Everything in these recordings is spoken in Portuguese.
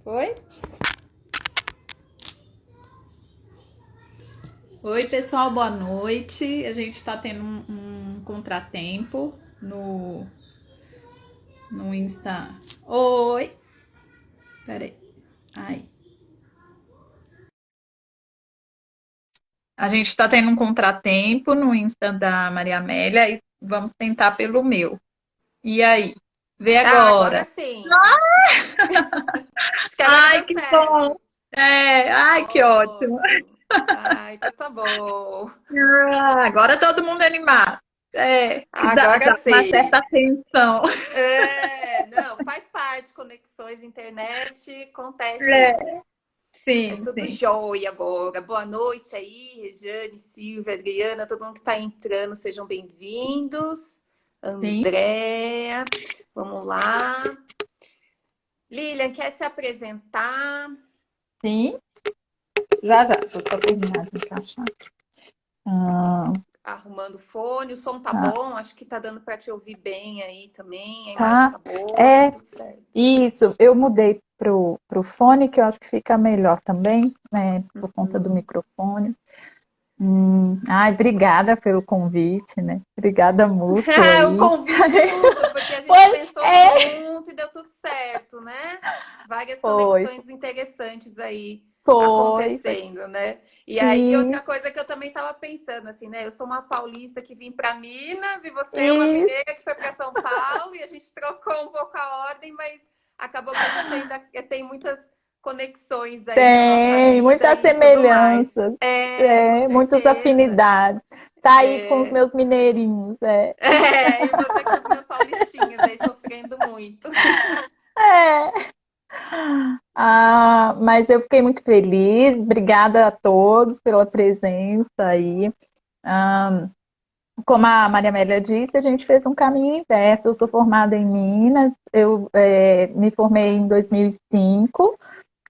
Foi? Oi, pessoal, boa noite. A gente está tendo um contratempo no Insta. Oi, peraí. Ai. A gente está tendo um contratempo no Insta da Maria Amélia e vamos tentar pelo meu. E aí? Vê Ah, agora agora. sim. Acho que agora Ai, deu que bom. certo. Ai, que ótimo. Ótimo. Ah, então tá bom. Agora todo mundo animado. Que Agora dá uma sim. certa tensão. Não, faz parte, conexões de internet, acontece É, isso. Mas sim, tudo sim. jóia agora. Boa noite aí, Rejane, Silvia, Adriana, todo mundo que tá entrando, sejam bem-vindos. Sim, Andréa, vamos lá. Lilian, quer se apresentar? sim. Já, já. Vou só terminar de encaixar. Ah, Arrumando o fone, o som tá tá. bom, acho que tá dando para te ouvir bem aí também, a imagem Tá. tá boa, tá É tudo certo. isso. Eu mudei pro fone, que eu acho que fica melhor também, né? Por conta do Uhum. microfone. Ai, obrigada pelo convite, né? Obrigada mútuo O aí. convite mútuo, porque a gente Foi, pensou junto e deu tudo certo, né? Várias foi, conexões interessantes aí foi. acontecendo, né? E aí, Sim, outra coisa que eu também estava pensando, assim, né? Eu sou uma paulista que vim para Minas e você é uma isso. mineira que foi para São Paulo e a gente trocou um pouco a ordem, mas acabou que a gente ainda tem muitas conexões aí na nossa Tem vida muitas e tudo mais. semelhanças, Com muitas certeza. afinidades. Tá aí com os É, meus mineirinhos. e você com os meus paulistinhas aí sofrendo muito. É. Mas eu fiquei muito feliz. Obrigada a todos pela presença aí. Ah, como a Maria Amélia disse, a gente fez um caminho inverso. Eu sou formada em Minas, eu me formei em 2005,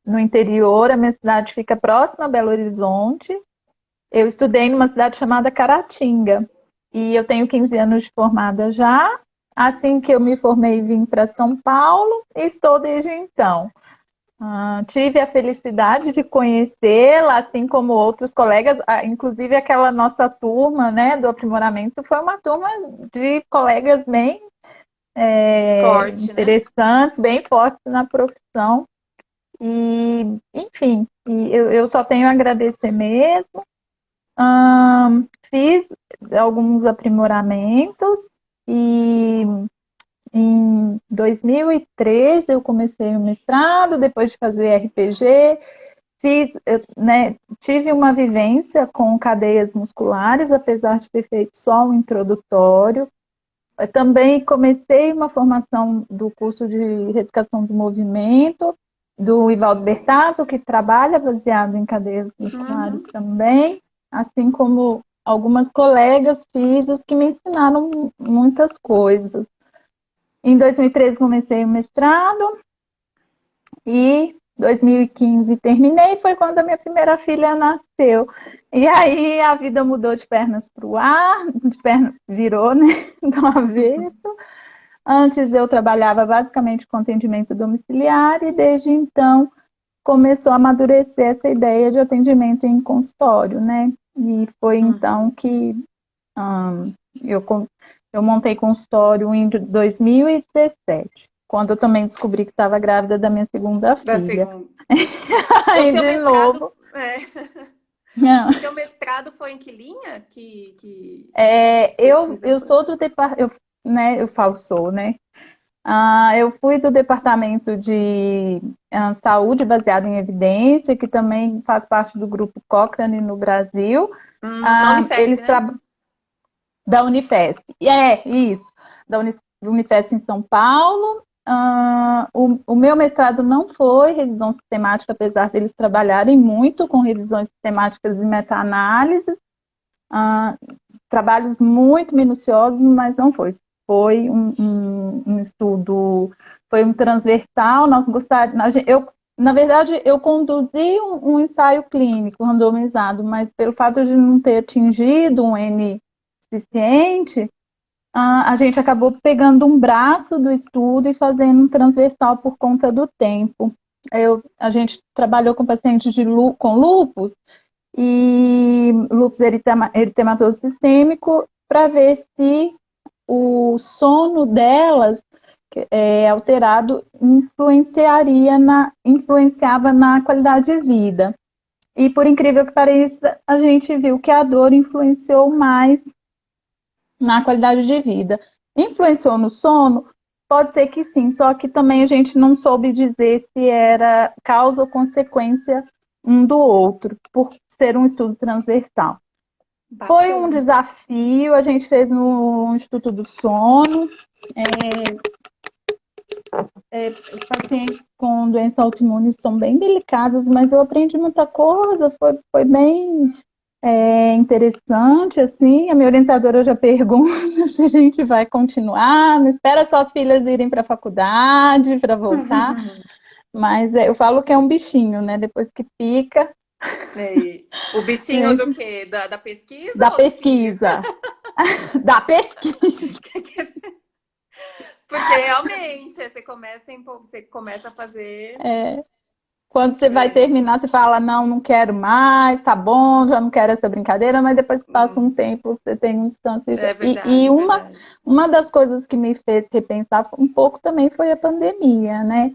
no interior. A minha cidade fica próxima a Belo Horizonte. Eu estudei numa cidade chamada Caratinga e eu tenho 15 anos de formada já. Assim que eu me formei, vim para São Paulo e estou desde então. Tive a felicidade de conhecê-la, assim como outros colegas, inclusive aquela nossa turma, né, do aprimoramento, foi uma turma de colegas bem Forte, né? interessantes, bem fortes na profissão. E, enfim, eu só tenho a agradecer mesmo. Fiz alguns aprimoramentos e em 2013 eu comecei o mestrado, depois de fazer RPG, né, tive uma vivência com cadeias musculares, apesar de ter feito só um introdutório. Eu também comecei uma formação do curso de reeducação do movimento, do Ivaldo Bertazzo, que trabalha baseado em cadeias musculares Uhum. também, assim como algumas colegas físicos que me ensinaram muitas coisas. Em 2013 comecei o mestrado e 2015 terminei, foi quando a minha primeira filha nasceu. E aí a vida mudou de pernas para o ar, de pernas virou, né, do avesso. Antes eu trabalhava basicamente com atendimento domiciliar e desde então começou a amadurecer essa ideia de atendimento em consultório, né? E foi então Uhum. que hum, eu, eu montei consultório em 2017, quando eu também descobri que estava grávida da minha segunda Da filha. segunda. O Aí seu de mestrado, novo. o seu mestrado foi em que linha? Que pesquisa Eu foi? sou do departamento, né, eu falo sou, né? Eu fui do departamento de saúde baseada em evidência, que também faz parte do grupo Cochrane no Brasil. Na Unifesp, Eles né? trabalham da Unifesp. Isso, da Unifesp em São Paulo. O meu mestrado não foi revisão sistemática, apesar deles trabalharem muito com revisões sistemáticas e meta-análises. Ah, Trabalhos muito minuciosos, mas não foi. Foi um estudo, foi um transversal. Nós gostaríamos, na verdade, eu conduzi um ensaio clínico randomizado, mas pelo fato de não ter atingido um N suficiente, a gente acabou pegando um braço do estudo e fazendo um transversal por conta do tempo. A gente trabalhou com pacientes com lúpus e lúpus eritematoso sistêmico para ver se o sono delas alterado influenciava na qualidade de vida. E por incrível que pareça, a gente viu que a dor influenciou mais na qualidade de vida. Influenciou no sono? Pode ser que sim, só que também a gente não soube dizer se era causa ou consequência um do outro, por ser um estudo transversal. Foi um Bacana. desafio, a gente fez no Instituto do Sono. Os pacientes com doença autoimune estão bem delicados, mas eu aprendi muita coisa, foi bem interessante, assim. A minha orientadora já pergunta se a gente vai continuar, não espera só as filhas irem para a faculdade para voltar, mas eu falo que é um bichinho, né? Depois que pica. O bichinho do quê? Da pesquisa Da ou do filho? pesquisa. Da pesquisa. Porque realmente você começa a fazer. Quando você vai terminar, você fala, não, não quero mais, tá bom, já não quero essa brincadeira, mas depois que passa um tempo, você tem um instância. É E, verdade, e é uma, verdade. uma das coisas que me fez repensar um pouco também foi a pandemia, né?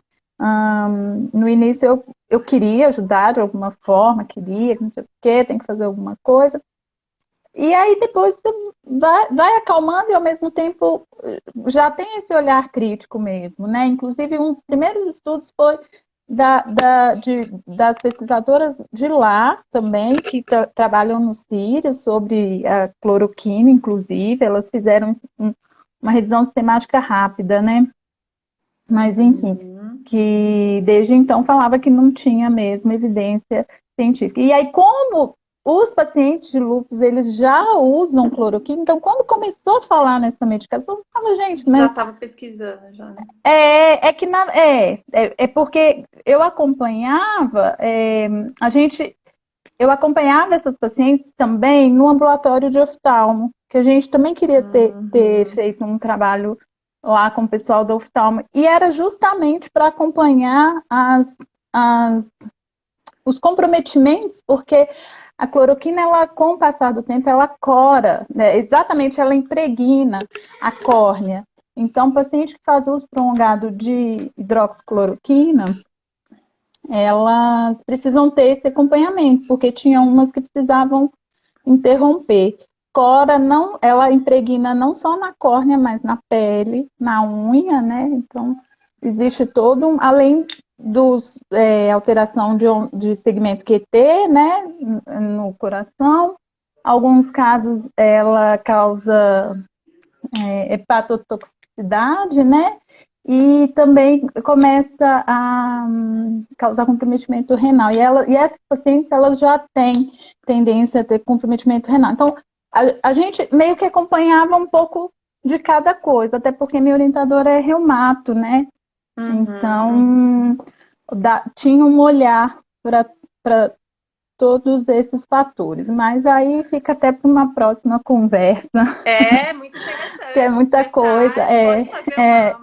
No início eu queria ajudar de alguma forma, queria, não sei o quê, tem que fazer alguma coisa. E aí depois você vai acalmando e ao mesmo tempo já tem esse olhar crítico mesmo, né? Inclusive, um dos primeiros estudos foi das pesquisadoras de lá também, que trabalham no Sírio, sobre a cloroquina, inclusive, elas fizeram uma revisão sistemática rápida, né? Mas, enfim, que desde então falava que não tinha mesmo evidência científica. E aí, como os pacientes de lúpus, eles já usam cloroquina, então quando começou a falar nessa medicação, eu falava, gente, Já mas estava pesquisando, já, né? é porque eu acompanhava, eu acompanhava essas pacientes também no ambulatório de oftalmo, que a gente também queria ter feito um trabalho lá com o pessoal da oftalmo, e era justamente para acompanhar os comprometimentos, porque a cloroquina, ela, com o passar do tempo, ela cora, né? Exatamente, ela impregna a córnea. Então, paciente que faz uso prolongado de hidroxicloroquina, elas precisam ter esse acompanhamento, porque tinha umas que precisavam interromper. Cora não, ela impregna não só na córnea, mas na pele, na unha, né? Então, existe todo além dos alteração de segmento QT, né, no coração. Alguns casos ela causa hepatotoxicidade, né? E também começa a causar comprometimento renal. E essas pacientes, elas já têm tendência a ter comprometimento renal. Então, a gente meio que acompanhava um pouco de cada coisa, até porque minha orientadora é reumato, né? Então, tinha um olhar para todos esses fatores. Mas aí fica até para uma próxima conversa, É muito que é interessante. Se muita coisa. deixar, a gente pode fazer É,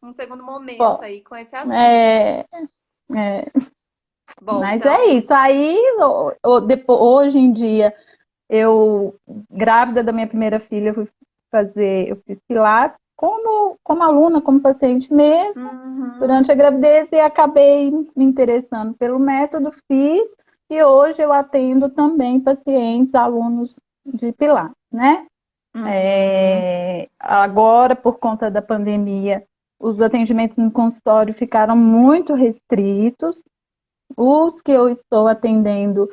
um segundo momento bom, aí com esse assunto. é, é, Bom, mas é então, isso. Aí, hoje em dia, eu, grávida da minha primeira filha, eu fiz Pilates como aluna, como paciente mesmo, durante a gravidez, e acabei me interessando pelo método, fiz, e hoje eu atendo também pacientes, alunos de Pilates, né? Agora, por conta da pandemia, os atendimentos no consultório ficaram muito restritos. Os que eu estou atendendo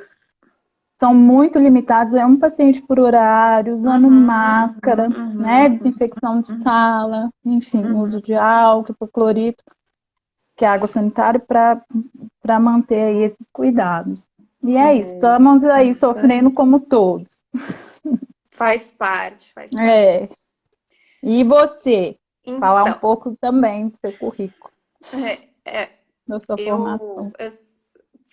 são muito limitados. É um paciente por horário, usando máscara, né? Desinfecção de sala, enfim, uso de álcool, hipoclorito, que é água sanitária, para manter aí esses cuidados. E é isso, estamos aí isso sofrendo aí. como todos. Faz parte, faz É. parte. E você? Falar um Então, pouco também do seu currículo, é, é, da sua formação. eu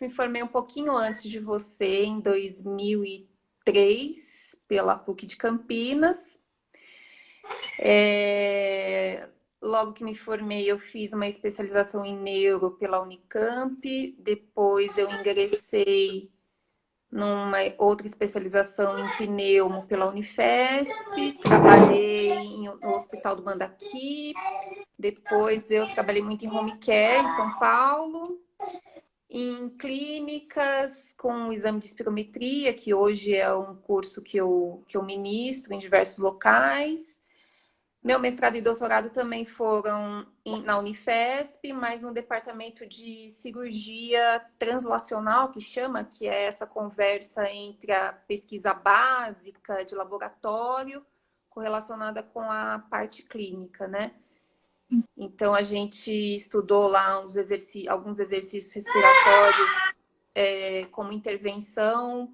me formei um pouquinho antes de você, em 2003, pela PUC de Campinas. logo que me formei, eu fiz uma especialização em neuro pela Unicamp. Depois eu ingressei numa outra especialização em pneumo pela Unifesp. Trabalhei no Hospital do Mandaqui. Depois eu trabalhei muito em home care em São Paulo. Em clínicas com o exame de espirometria, que hoje é um curso que eu ministro em diversos locais. Meu mestrado e doutorado também foram na Unifesp, mas no departamento de cirurgia translacional, que chama, que é essa conversa entre a pesquisa básica de laboratório correlacionada com a parte clínica, né? Então, a gente estudou lá alguns exercícios respiratórios como intervenção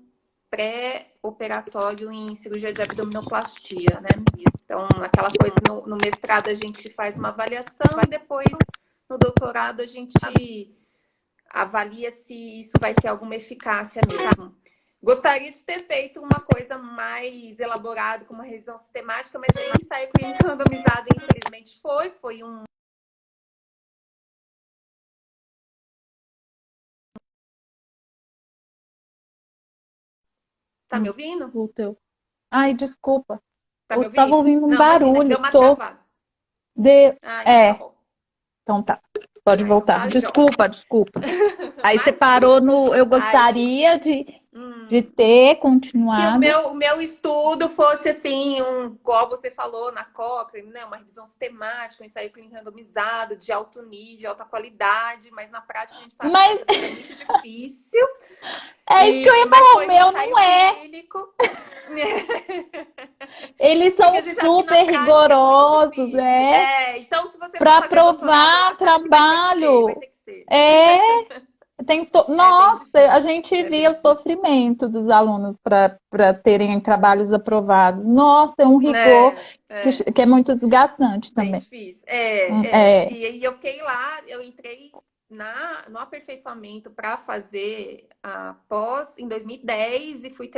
pré-operatório em cirurgia de abdominoplastia, né? Então, aquela coisa, no mestrado a gente faz uma avaliação e depois no doutorado a gente avalia se isso vai ter alguma eficácia mesmo. Gostaria de ter feito uma coisa mais elaborada, com uma revisão sistemática, mas aí ensaio clínico randomizado, infelizmente, foi um... Tá me ouvindo? Voltou. Ai, desculpa. Tá me Eu tava ouvindo? ouvindo um Não, imagina, barulho. deu uma travada. Ah, então tá bom. Então tá. Pode Então voltar. tá, Desculpa. Aí você Imagina. parou no. Eu gostaria de ter Que continuado. o meu estudo fosse assim, igual você falou na Cochrane, né? Uma revisão sistemática, um ensaio clínico randomizado, de alto nível, de alta qualidade, mas na prática a gente sabe Mas que às vezes é muito difícil. é isso que eu ia falar, o meu não é. Clínico. Eles Porque são a gente sabe que na super prática é muito rigorosos, difícil. então se você for para fazer doutorado, provar trabalho. vai ter que ser. Nossa, a difícil, gente via o sofrimento dos alunos para terem trabalhos aprovados. Nossa, é um rigor que é muito desgastante bem também. difícil. E eu fiquei lá, eu entrei no aperfeiçoamento para fazer a pós em 2010 e fui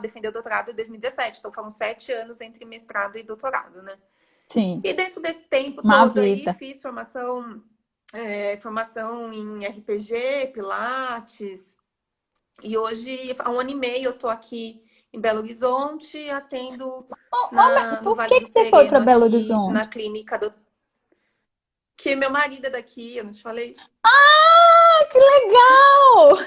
defender o doutorado em 2017. Então foram 7 anos entre mestrado e doutorado, né? Sim. E dentro desse tempo Uma todo vida. aí fiz formação em RPG, Pilates. E hoje, há 1 ano e meio, eu tô aqui em Belo Horizonte, atendo no Por Vale que do você foi para Sereno, Belo aqui Horizonte? na clínica que meu marido é daqui, eu não te falei? Ah, que legal!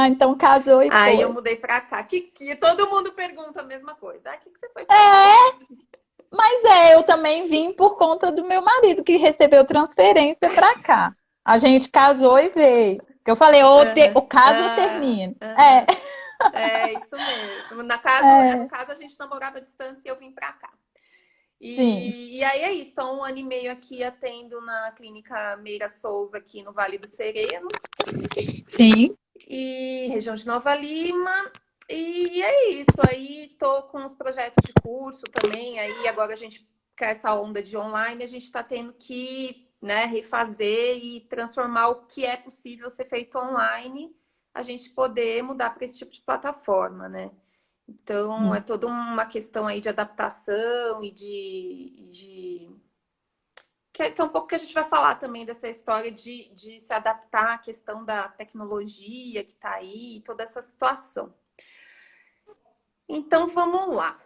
Então casou e Aí foi. eu mudei pra cá. Que todo mundo pergunta a mesma coisa. O que você foi fazer? Mas eu também vim por conta do meu marido, que recebeu transferência para cá. A gente casou e veio. Que eu falei, o caso eu termino. Isso mesmo. No caso, a gente namorava à distância e eu vim pra cá. E aí é isso. Então, 1 ano e meio aqui atendo na clínica Meira Souza, aqui no Vale do Sereno. Sim. E região de Nova Lima. E é isso. Aí tô com os projetos de curso também. Aí agora a gente quer essa onda de online, a gente está tendo que, né, refazer e transformar o que é possível ser feito online, a gente poder mudar para esse tipo de plataforma, né? Então, é toda uma questão aí de adaptação e que é um pouco que a gente vai falar também dessa história de se adaptar à questão da tecnologia que está aí, toda essa situação. Então, vamos lá.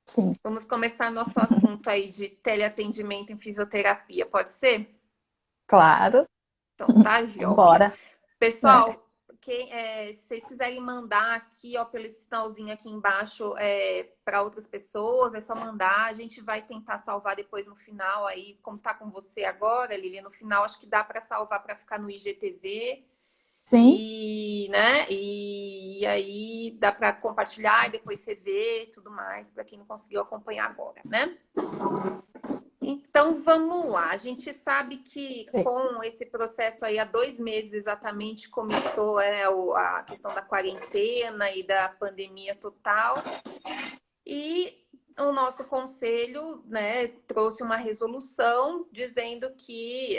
Sim. Vamos começar nosso assunto aí de teleatendimento em fisioterapia, pode ser? Claro. Então, tá, João. Bora. Pessoal, se vocês quiserem mandar aqui, ó, pelo sinalzinho aqui embaixo para outras pessoas, é só mandar. A gente vai tentar salvar depois no final aí, como tá com você agora, Lili, no final acho que dá para salvar para ficar no IGTV. Sim. E aí dá para compartilhar e depois rever e tudo mais, para quem não conseguiu acompanhar agora, né? Então, vamos lá. A gente sabe que com esse processo aí, há 2 meses exatamente, começou a questão da quarentena e da pandemia total. E o nosso conselho, né, trouxe uma resolução dizendo que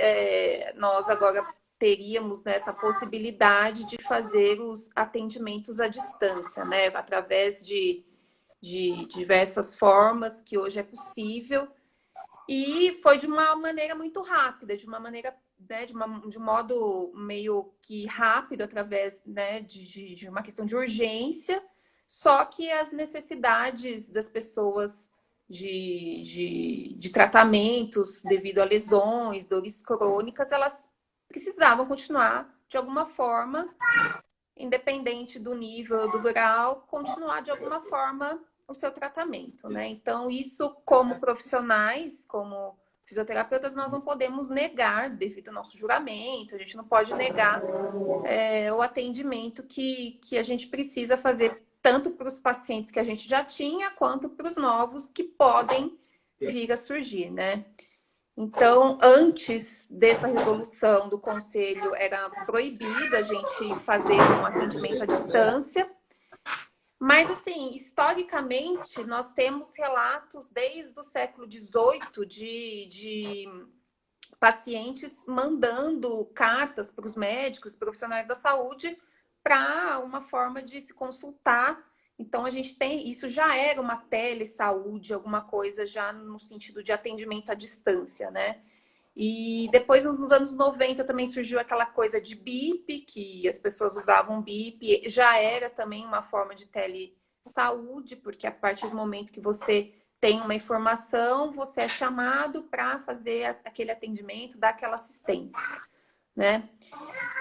nós agora teríamos, né, essa possibilidade de fazer os atendimentos à distância, né, através de de diversas formas que hoje é possível. E foi de uma maneira muito rápida, de uma maneira, né, de um modo meio que rápido, através, né, de uma questão de urgência, só que as necessidades das pessoas de tratamentos devido a lesões, dores crônicas, elas precisavam continuar de alguma forma, independente do nível, do grau, continuar de alguma forma o seu tratamento, né? Então, isso como profissionais, como fisioterapeutas, nós não podemos negar, devido ao nosso juramento, a gente não pode negar o atendimento que a gente precisa fazer, tanto para os pacientes que a gente já tinha, quanto para os novos que podem vir a surgir, né? Então, antes dessa resolução do conselho, era proibido a gente fazer um atendimento à distância. Mas, assim, historicamente, nós temos relatos desde o século XVIII de pacientes mandando cartas para os médicos, profissionais da saúde, para uma forma de se consultar. Então, a gente tem, isso já era uma telesaúde, alguma coisa já no sentido de atendimento à distância, né? E depois, nos anos 90, também surgiu aquela coisa de BIP, que as pessoas usavam BIP, já era também uma forma de telesaúde, porque a partir do momento que você tem uma informação, você é chamado para fazer aquele atendimento, dar aquela assistência, né?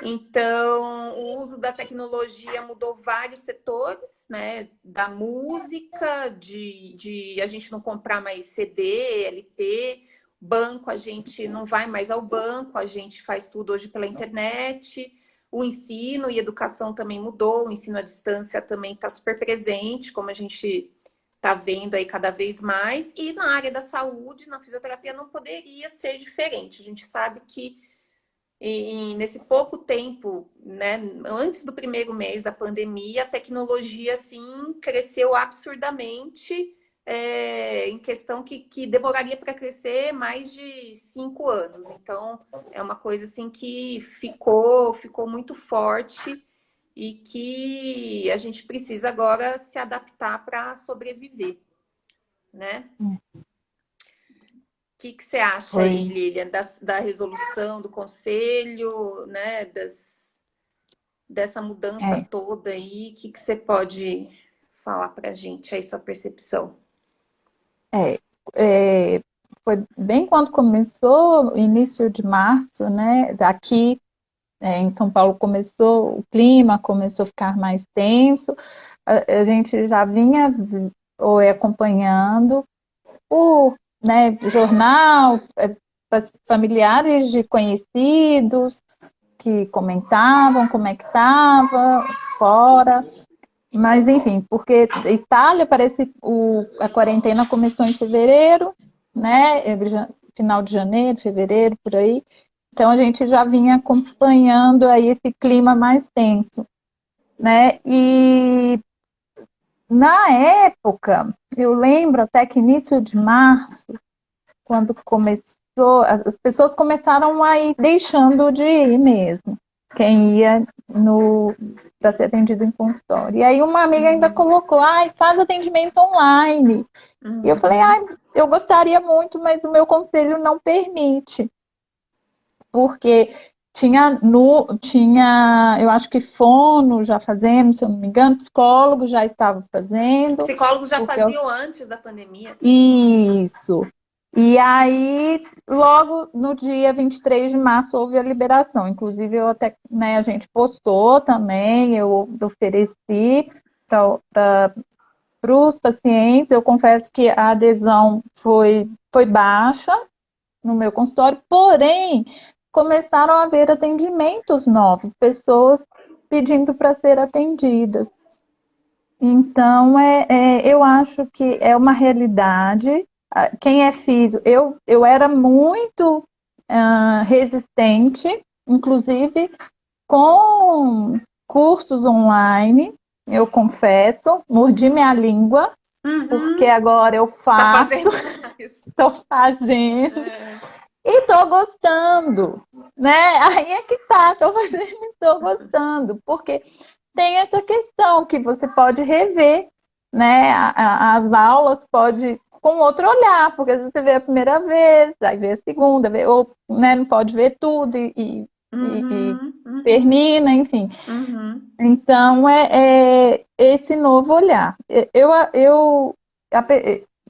Então, o uso da tecnologia mudou vários setores, né? Da música, de a gente não comprar mais CD, LP, banco, a gente não vai mais ao banco, a gente faz tudo hoje pela internet. O ensino e educação também mudou, o ensino à distância também está super presente, como a gente está vendo aí cada vez mais. E na área da saúde, na fisioterapia, não poderia ser diferente. A gente sabe que nesse pouco tempo, né, antes do primeiro mês da pandemia, a tecnologia, assim, cresceu absurdamente, em questão que demoraria para crescer mais de 5 anos. Então, é uma coisa, assim, que ficou muito forte e que a gente precisa agora se adaptar para sobreviver, né? O que você acha Foi. aí, Lilian, da resolução do conselho, né, dessa mudança É, toda aí? O que você pode falar para a gente aí, sua percepção? é, foi bem quando começou, início de março, né? Aqui em São Paulo o clima começou a ficar mais tenso. A gente já vinha acompanhando por, né, jornal, familiares de conhecidos que comentavam como é que estava fora. Mas, enfim, porque Itália parece a quarentena começou em fevereiro, né? Final de janeiro, fevereiro, por aí. Então a gente já vinha acompanhando aí esse clima mais tenso, né? E na época, eu lembro até que início de março, quando começou, as pessoas começaram a ir deixando de ir mesmo. Quem ia para ser atendido em consultório. E aí uma amiga ainda colocou, faz atendimento online. E eu falei, eu gostaria muito, mas o meu conselho não permite. Porque eu acho que fono já fazemos, se eu não me engano, psicólogo já estava fazendo. Psicólogos já faziam antes da pandemia. Isso. E aí, logo no dia 23 de março, houve a liberação. Inclusive, né, a gente postou também, eu ofereci para os pacientes. Eu confesso que a adesão foi baixa no meu consultório, porém, começaram a haver atendimentos novos, pessoas pedindo para ser atendidas. Então, eu acho que é uma realidade. Quem é físio, eu era muito resistente, inclusive com cursos online, eu confesso, mordi minha língua, porque agora eu faço, estou fazendo. E tô gostando, né? Aí é que tá, tô fazendo e tô gostando, porque tem essa questão que você pode rever, né, as aulas pode com outro olhar, porque às vezes você vê a primeira vez, aí vê a segunda, vê, ou né, não pode ver tudo e Uhum, uhum, termina, enfim. uhum. Então, é esse novo olhar.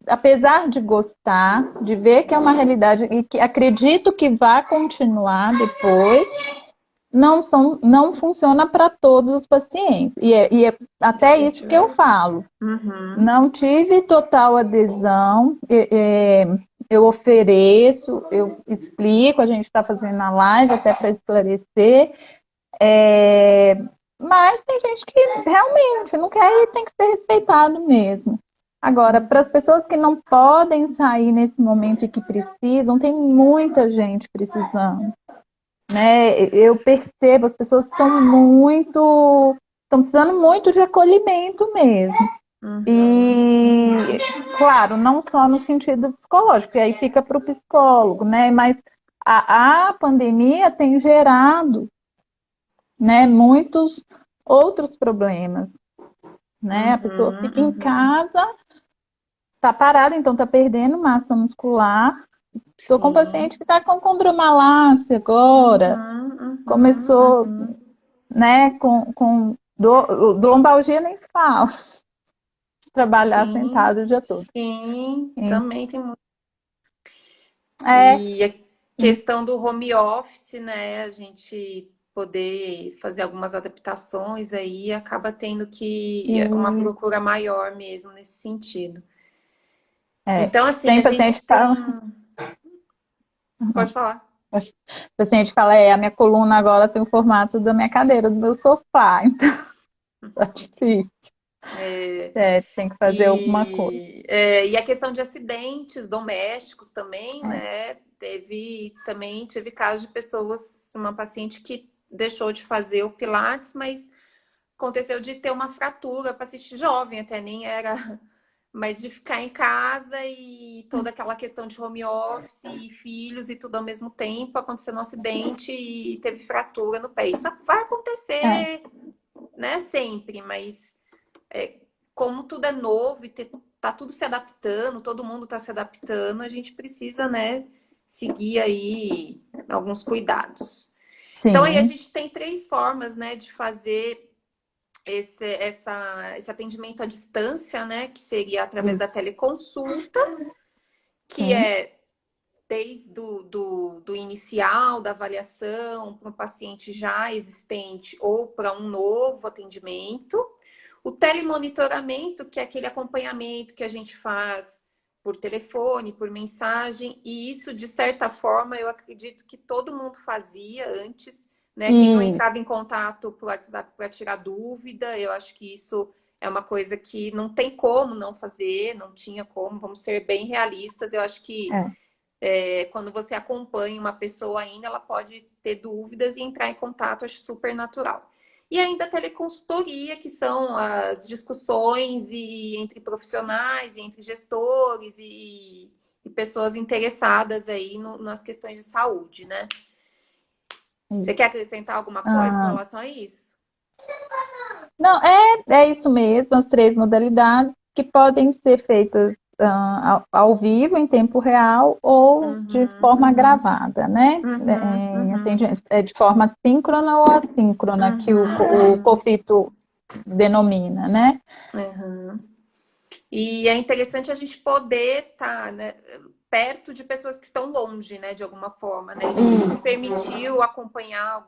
Apesar de gostar, de ver que é uma realidade e que acredito que vai continuar depois, não funciona para todos os pacientes. E é até isso que eu Definitivamente. falo. Uhum. Não tive total adesão. Eu ofereço, eu explico, a gente está fazendo a live até para esclarecer. É, mas tem gente que realmente não quer e tem que ser respeitado mesmo. Agora, para as pessoas que não podem sair nesse momento e que precisam, tem muita gente precisando, né? Eu percebo, as pessoas estão precisando muito de acolhimento mesmo. Uhum. E, claro, não só no sentido psicológico, que aí fica para o psicólogo, né? Mas a pandemia tem gerado, né, muitos outros problemas, né? A pessoa Uhum. fica em Uhum. casa, tá parada, então tá perdendo massa muscular. Estou com um paciente Sim. que está com condromalácia agora, Uhum. Uhum. começou, Uhum. né, com do lombalgia nem se fala, trabalhar Sim. sentado o dia todo. Sim. Também tem muito. É, E a questão do home office, né? A gente poder fazer algumas adaptações aí acaba tendo que uma e, procura maior mesmo nesse sentido. é. Então, assim, Tem a gente paciente que tem. fala, Pode falar. o paciente fala, a minha coluna agora tem o formato da minha cadeira, do meu sofá, então tá difícil. É, Tem que fazer alguma coisa. e a questão de acidentes domésticos também, né? Tive casos de pessoas, uma paciente que deixou de fazer o Pilates, mas aconteceu de ter uma fratura, paciente jovem até nem era, mas de ficar em casa e toda aquela questão de home office e filhos e tudo ao mesmo tempo, aconteceu um acidente e teve fratura no pé. Isso vai É, acontecer, né, sempre, mas como tudo é novo e tá tudo se adaptando, todo mundo está se adaptando, a gente precisa, né, seguir aí alguns cuidados. Então aí a sim. gente tem três formas, né, de fazer esse atendimento à distância, né, que seria através da Isso, teleconsulta, que sim. é desde do inicial, da avaliação, para um paciente já existente ou para um novo atendimento. O telemonitoramento, que é aquele acompanhamento que a gente faz por telefone, por mensagem, e isso, de certa forma, eu acredito que todo mundo fazia antes, né? Quem não Isso, entrava em contato por WhatsApp para tirar dúvida, eu acho que isso é uma coisa que não tem como não fazer, não tinha como, vamos ser bem realistas. Eu acho que é. quando você acompanha uma pessoa ainda, ela pode ter dúvidas e entrar em contato, acho super natural. E ainda a teleconsultoria, que são as discussões entre profissionais, entre gestores e pessoas interessadas aí nas questões de saúde, né? Você quer Isso. acrescentar alguma coisa com Ah, relação a isso? não, é isso mesmo, as três modalidades que podem ser feitas ao vivo, em tempo real, ou de Uhum, forma uhum, gravada, né? uhum, uhum, É de forma síncrona ou assíncrona, que uhum, o uhum, COFITO denomina, né? uhum. E é interessante a gente poder estar, né, perto de pessoas que estão longe, né, de alguma forma, né? Então, isso me permitiu acompanhar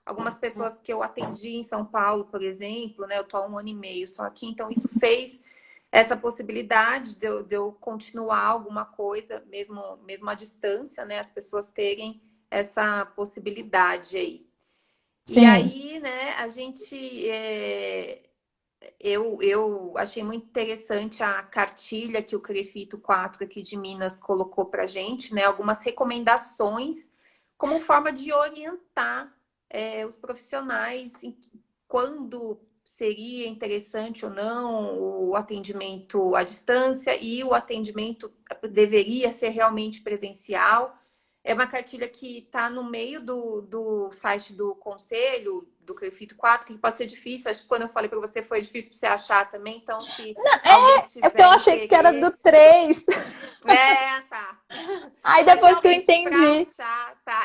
algumas pessoas que eu atendi em São Paulo, por exemplo, né? Eu estou há 1 ano e meio só aqui, então isso fez essa possibilidade de eu continuar alguma coisa, mesmo à distância, né? As pessoas terem essa possibilidade aí. E Sim, aí, né, a gente eu achei muito interessante a cartilha que o Crefito 4 aqui de Minas colocou para a gente, né? Algumas recomendações como forma de orientar os profissionais em quando seria interessante ou não o atendimento à distância e o atendimento deveria ser realmente presencial. É uma cartilha que está no meio do site do Conselho, do CREFIT 4, que pode ser difícil. Acho que quando eu falei para você foi difícil para você achar também. Então, se alguém É porque eu tiver achei que era do interesse... 3. Tá. Aí Mas depois que eu realmente, para entendi. achar, tá,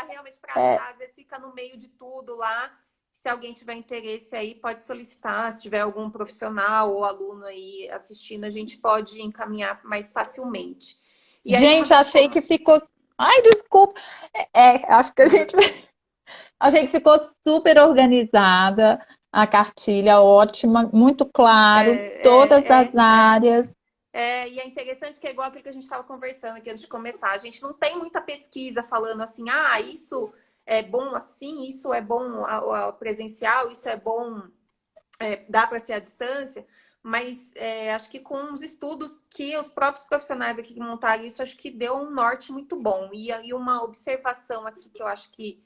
realmente para É, achar, às vezes fica no meio de tudo lá. Se alguém tiver interesse aí, pode solicitar. Se tiver algum profissional ou aluno aí assistindo, a gente pode encaminhar mais facilmente. E aí, uma gente, das achei que ficou. Ai, desculpa. Acho que a gente. Achei que ficou super organizada a cartilha, ótima, muito claro, todas as áreas. E é interessante que é igual aquilo que a gente estava conversando aqui antes de começar. A gente não tem muita pesquisa falando assim, isso é bom assim, isso é bom ao presencial, isso é bom, dá para ser à distância. Mas acho que com os estudos que os próprios profissionais aqui que montaram isso, acho que deu um norte muito bom. E aí uma observação aqui que eu acho que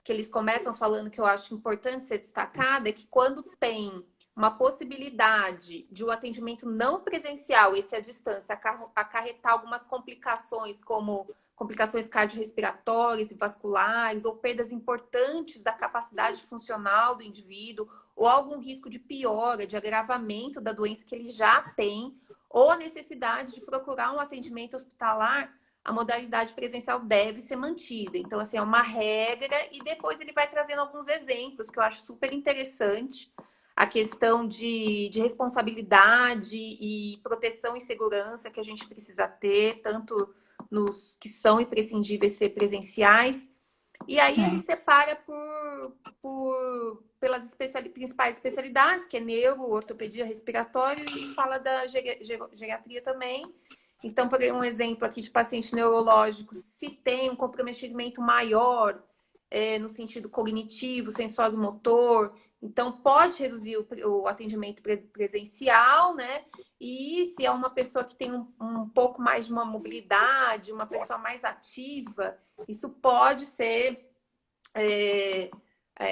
eles começam falando que eu acho importante ser destacada é que quando tem uma possibilidade de um atendimento não presencial, esse à distância, acarretar algumas complicações, como complicações cardiorrespiratórias e vasculares, ou perdas importantes da capacidade funcional do indivíduo, ou algum risco de piora, de agravamento da doença que ele já tem, ou a necessidade de procurar um atendimento hospitalar, a modalidade presencial deve ser mantida. Então, assim, é uma regra e depois ele vai trazendo alguns exemplos que eu acho super interessante. A questão de responsabilidade e proteção e segurança que a gente precisa ter, tanto nos que são imprescindíveis ser presenciais. E aí ele separa pelas principais especialidades, que é neuro, ortopedia, respiratório, e fala da geriatria também. Então, por um exemplo aqui de paciente neurológico, se tem um comprometimento maior no sentido cognitivo, sensório-motor, então pode reduzir o atendimento presencial, né? E se é uma pessoa que tem um pouco mais de uma mobilidade, uma pessoa mais ativa, isso pode ser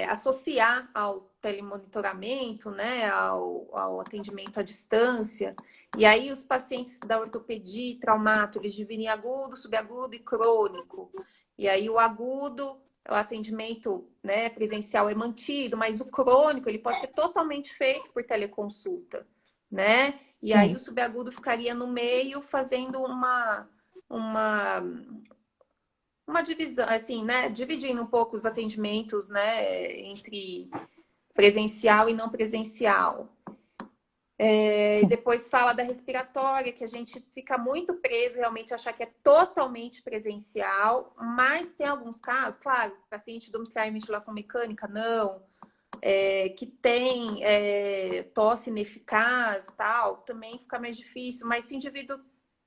associar ao telemonitoramento, né, ao atendimento à distância. E aí os pacientes da ortopedia e traumato, eles dividem agudo, subagudo e crônico. E aí o agudo, o atendimento, né, presencial é mantido, mas o crônico, ele pode ser totalmente feito por teleconsulta, né? E aí o subagudo ficaria no meio fazendo uma divisão, assim, né? Dividindo um pouco os atendimentos, né? Entre presencial e não presencial. E depois fala da respiratória, que a gente fica muito preso realmente a achar que é totalmente presencial, mas tem alguns casos, claro, paciente domiciliar em ventilação mecânica, não. Que tem tosse ineficaz, tal, também fica mais difícil, mas se o indivíduo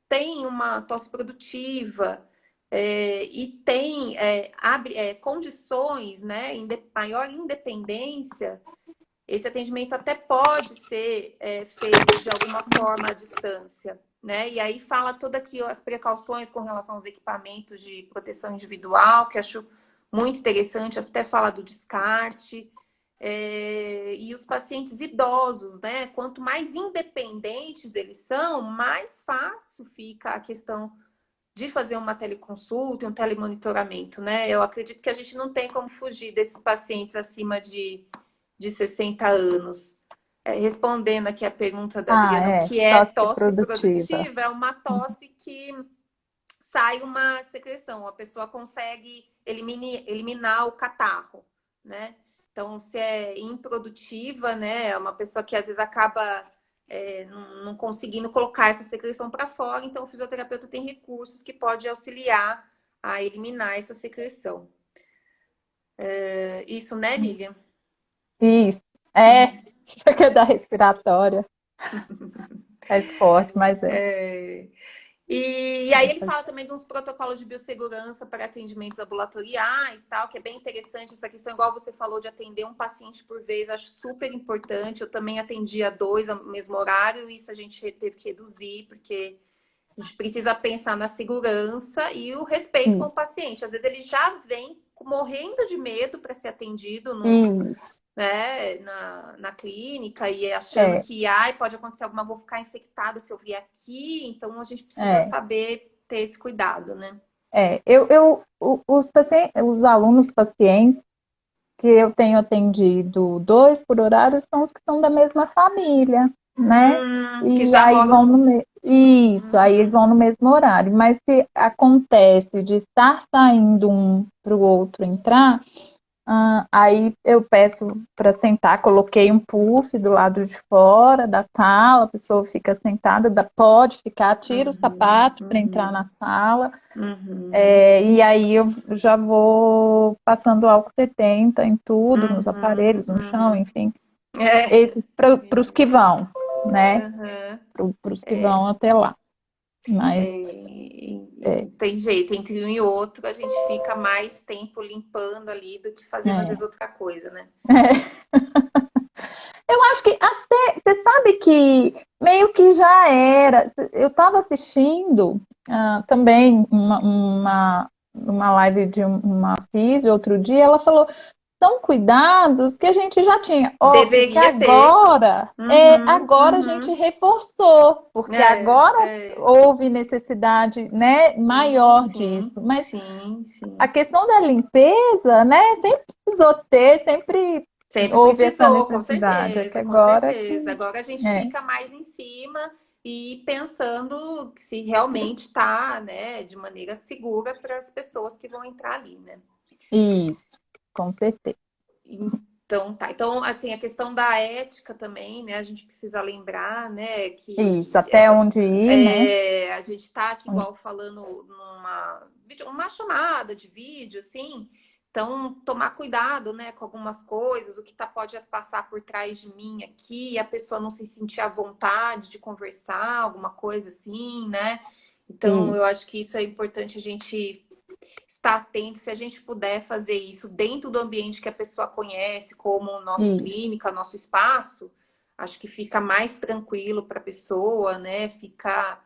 tem uma tosse produtiva, e tem condições, né, maior independência, esse atendimento até pode ser feito de alguma forma à distância, né? E aí fala todas aqui as precauções com relação aos equipamentos de proteção individual, que acho muito interessante, até fala do descarte. E os pacientes idosos, né? Quanto mais independentes eles são, mais fácil fica a questão de fazer uma teleconsulta, um telemonitoramento, né? Eu acredito que a gente não tem como fugir desses pacientes acima de 60 anos. Respondendo aqui a pergunta da Adriana, o que é Tosse tosse produtiva. produtiva? É uma tosse que sai uma secreção, a pessoa consegue eliminar o catarro, né? Então, se é improdutiva, né? É uma pessoa que às vezes acaba não conseguindo colocar essa secreção para fora, então o fisioterapeuta tem recursos que pode auxiliar a eliminar essa secreção. Isso, né, Lilian? Isso. Que é da respiratória. É forte, mas é. E aí ele fala também de uns protocolos de biossegurança para atendimentos ambulatoriais, tal, que é bem interessante essa questão, igual você falou, de atender um paciente por vez, acho super importante. Eu também atendia 2 ao mesmo horário, e isso a gente teve que reduzir, porque a gente precisa pensar na segurança e o respeito com o paciente. Às vezes ele já vem morrendo de medo para ser atendido Isso. né, na clínica e achando que pode acontecer vou ficar infectada se eu vier aqui, então a gente precisa saber ter esse cuidado, né? Os alunos pacientes que eu tenho atendido 2 por horário são os que são da mesma família, né? Que E já aí moram vão juntos. Isso, aí eles vão no mesmo horário. Mas se acontece de estar saindo um para o outro entrar, aí eu peço para sentar, coloquei um puff do lado de fora da sala, a pessoa fica sentada, pode ficar, tira o sapato para entrar na sala. E aí eu já vou passando álcool 70 em tudo, nos aparelhos, no chão, enfim. É. Esses para os que vão, né? Aham. Para os que vão até lá. Mas Não tem jeito, entre um e outro a gente fica mais tempo limpando ali do que fazendo às é. vezes outra coisa, né? Eu acho que até, você sabe que meio que já era. Eu estava assistindo também uma live de uma físio outro dia, ela falou, são cuidados que a gente já tinha. Óbvio que Deveria ter. agora a gente reforçou, porque agora É. houve necessidade, né, Sim, maior disso. sim, Mas sim, a sim. questão da limpeza, né, sempre precisou ter, sempre Sempre houve essa precisou, com necessidade. É que certeza, com agora que certeza. Agora a gente é fica mais em cima e pensando se realmente está, né, de maneira segura para as pessoas que vão entrar ali, né? isso, com certeza. Então, tá. Então, assim, a questão da ética também, né? A gente precisa lembrar, né, Isso, que até onde ir, né? a gente tá aqui Onde... igual falando uma chamada de vídeo, assim. Então, tomar cuidado, né, com algumas coisas, o que pode passar por trás de mim aqui, e a pessoa não se sentir à vontade de conversar, alguma coisa assim, né? Então, eu Isso, acho que isso é importante a gente estar atento, se a gente puder fazer isso dentro do ambiente que a pessoa conhece, como nossa isso. clínica, nosso espaço, acho que fica mais tranquilo para a pessoa, né? Fica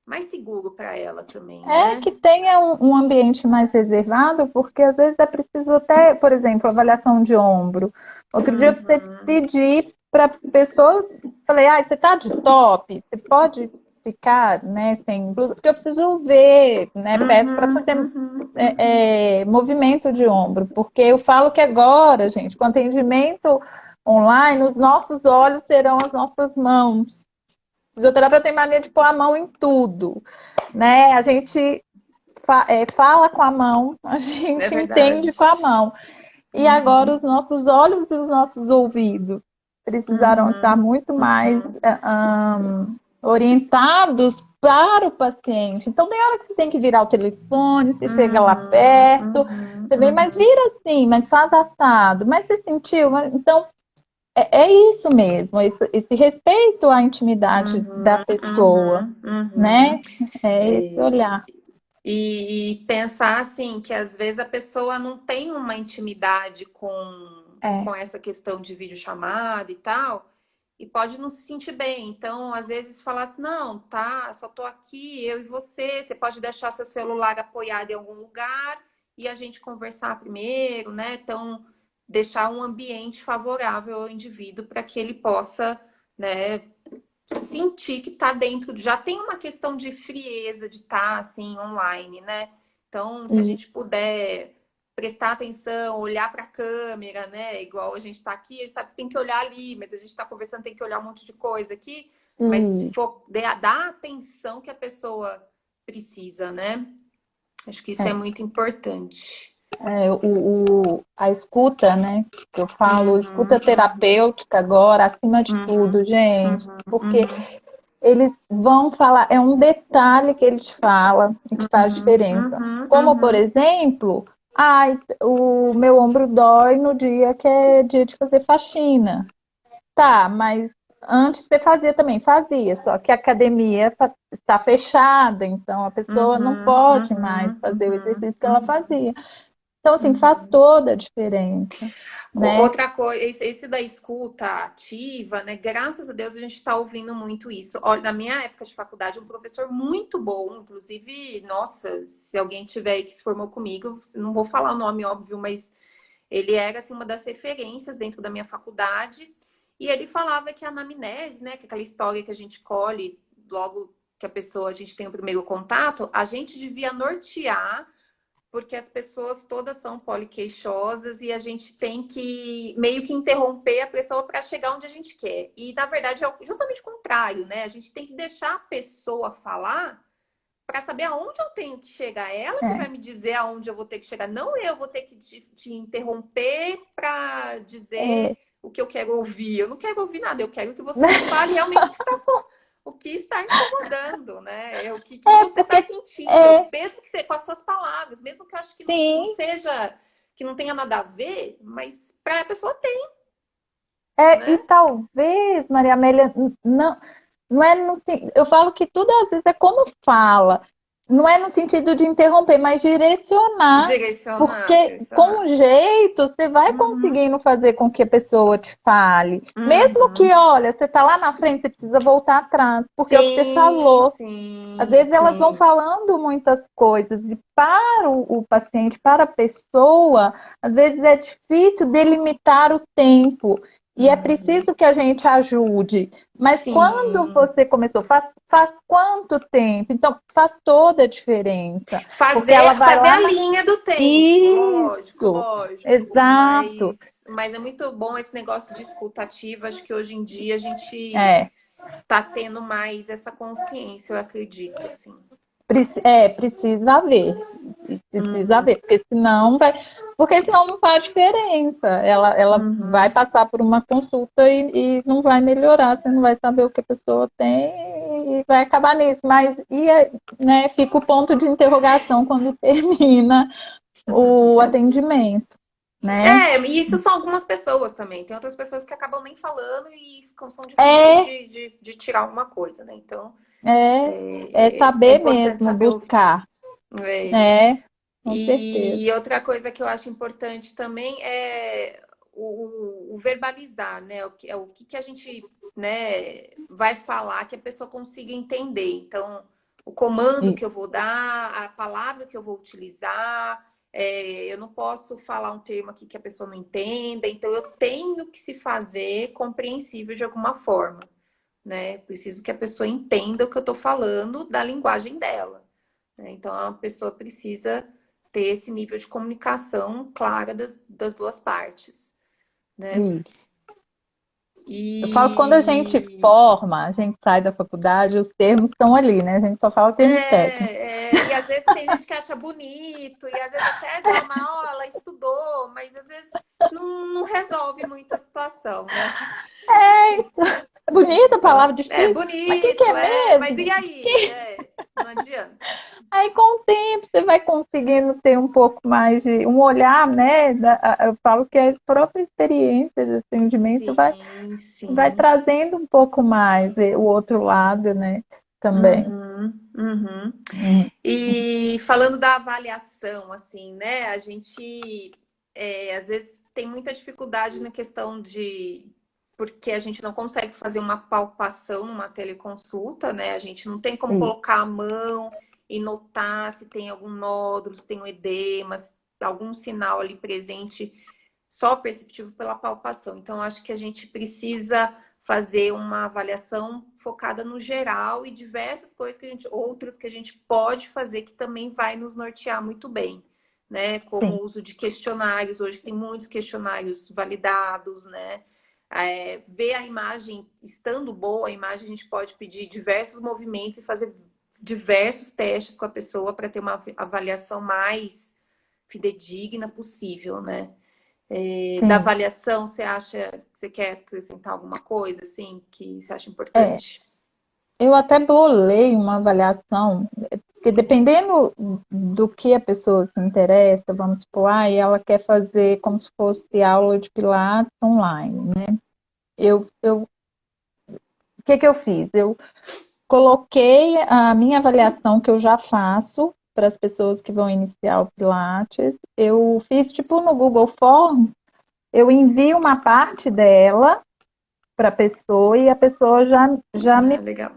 mais seguro para ela também, É né? que tenha um ambiente mais reservado, porque às vezes é preciso até, por exemplo, avaliação de ombro. Outro dia você Uhum, pedir para a pessoa, falei, você tá de top, você pode ficar, né, sem blusa, porque eu preciso ver, né, peço para uhum, fazer uhum, uhum. movimento de ombro, porque eu falo que agora, gente, com atendimento online, os nossos olhos serão as nossas mãos. O fisioterapeuta tem mania de pôr a mão em tudo, né? A gente fala com a mão, a É gente verdade. entende com a mão. E agora os Uhum, nossos olhos e os nossos ouvidos precisarão estar uhum, muito mais uhum, orientados para o paciente. Então, tem hora que você tem que virar o telefone, você chega lá uhum, perto, uhum, você vem, mas uhum, vira assim, mas faz assado, mas você sentiu? Então, é isso mesmo, esse respeito à intimidade da uhum, pessoa, uhum, uhum. né? É esse olhar. E pensar assim que às vezes a pessoa não tem uma intimidade com É, essa questão de videochamada e tal, e pode não se sentir bem. Então, às vezes falar assim, não, tá, só tô aqui, eu e você pode deixar seu celular apoiado em algum lugar e a gente conversar primeiro, né? Então, deixar um ambiente favorável ao indivíduo para que ele possa, né, sentir que está dentro, já tem uma questão de frieza de estar assim online, né? Então, se a e, gente puder prestar atenção, olhar para a câmera, né? Igual a gente está aqui, a gente sabe que tem que olhar ali, mas a gente está conversando, tem que olhar um monte de coisa aqui. Mas se e for dar a atenção que a pessoa precisa, né? Acho que isso é é, muito importante. a escuta, né? Que eu falo, escuta Uhum, uhum, terapêutica agora, acima de tudo, uhum, gente, uhum, porque uhum, eles vão falar, é um detalhe que ele te fala e que faz uhum, diferença. uhum, Como, por uhum. exemplo, o meu ombro dói no dia que é dia de fazer faxina. Tá, mas antes você fazia também, fazia, só que a academia está fechada, então a pessoa não Uhum, pode mais uhum, fazer o uhum, exercício que ela uhum, fazia. Então, assim, faz uhum. toda a diferença, né? Outra coisa, esse da escuta ativa, né? Graças a Deus a gente está ouvindo muito isso. Olha, na minha época de faculdade, um professor muito bom, inclusive, nossa, se alguém tiver aí que se formou comigo, não vou falar o nome, óbvio, mas ele era assim, uma das referências dentro da minha faculdade. E ele falava que a anamnese, né? Que é aquela história que a gente colhe logo que a pessoa, a gente tem o primeiro contato, a gente devia nortear, porque as pessoas todas são poliqueixosas e a gente tem que meio que interromper a pessoa para chegar onde a gente quer. E, na verdade, é justamente o contrário, né? A gente tem que deixar a pessoa falar para saber aonde eu tenho que chegar. Ela que vai É, me dizer aonde eu vou ter que chegar. Não eu vou ter que te interromper para dizer é, o que eu quero ouvir. Eu não quero ouvir nada. Eu quero que você me fale realmente o que está incomodando, né? É o que você está porque sentindo. é, Mesmo que seja com as suas palavras. Mesmo que eu acho que não sim, seja... Que não tenha nada a ver. Mas para a pessoa tem, e né? talvez, Maria Amélia, não, não é no, eu falo que tudo às vezes é como fala, não é no sentido de interromper, mas direcionar, Direcionar, porque com o direcionar. jeito você vai Uhum, conseguindo fazer com que a pessoa te fale, mesmo que, uhum. olha, você está lá na frente, você precisa voltar atrás, porque é o que você Sim, falou. Às sim, vezes elas vão sim. falando muitas coisas e para o paciente, para a pessoa, às vezes é difícil delimitar o tempo e é Uhum. preciso que a gente ajude. Mas quando Sim. você começou, faz quanto tempo? Então faz toda a diferença, porque ela Fazer, vai fazer a lá na... linha do tempo, lógico, Isso, lógico. exato. Mas é muito bom esse negócio de escutativa. Acho que hoje em dia a gente É. tá tendo mais essa consciência, eu acredito, assim. Precisa haver. Precisa Uhum, haver, porque senão vai. Porque senão não faz diferença. Ela vai uhum. passar por uma consulta e não vai melhorar, você não vai saber o que a pessoa tem e vai acabar nisso. Mas né, fica o ponto de interrogação quando termina o atendimento, né? É, e isso são algumas pessoas também. Tem outras pessoas que acabam nem falando e são difíceis É, de tirar alguma coisa, né? Então, é é saber importante mesmo, saber ouvir. buscar. É. É, com certeza. E outra coisa que eu acho importante também é o verbalizar, né? O que a gente, né, vai falar que a pessoa consiga entender. Então, o comando que eu Isso. vou dar, a palavra que eu vou utilizar, eu não posso falar um termo aqui que a pessoa não entenda, então eu tenho que se fazer compreensível de alguma forma, né? Preciso que a pessoa entenda o que eu estou falando da linguagem dela, né? Então, a pessoa precisa ter esse nível de comunicação clara das duas partes, né? Isso. Eu falo que quando a gente E forma, a gente sai da faculdade, os termos estão ali, né? A gente só fala termo técnico. e às vezes tem gente que acha bonito, e às vezes até dá uma, ela estudou, mas às vezes não resolve muito a situação, né? É bonita a palavra Então, é difícil, mas o que, que bonito, é mas e mesmo? aí? Não adianta. Aí, com o tempo, você vai conseguindo ter um pouco mais de um olhar, né? Eu falo que a própria experiência de atendimento Sim, vai sim. trazendo um pouco mais o outro lado, né? Também. Uhum, uhum. Hum, E falando da avaliação, assim, né? A gente às vezes tem muita dificuldade na questão de porque a gente não consegue fazer uma palpação numa teleconsulta, né? A gente não tem como isso. colocar a mão e notar se tem algum nódulo, se tem um edema, se algum sinal ali presente, só perceptível pela palpação. Então, acho que a gente precisa fazer uma avaliação focada no geral e diversas coisas outras que a gente pode fazer que também vai nos nortear muito bem, né? Como Sim. o uso de questionários, hoje tem muitos questionários validados, né? Ver a imagem estando boa, a imagem a gente pode pedir diversos movimentos e fazer diversos testes com a pessoa para ter uma avaliação mais fidedigna possível, né? Da Sim. avaliação, você acha que você quer acrescentar alguma coisa, assim, que você acha É. importante? Eu até bolei uma avaliação, porque dependendo do que a pessoa se interessa, vamos supor, ela quer fazer como se fosse aula de Pilates online, né? O que que eu fiz? Eu coloquei a minha avaliação que eu já faço para as pessoas que vão iniciar o Pilates. Eu fiz tipo no Google Forms, eu envio uma parte dela para a pessoa e a pessoa já Ah, me legal.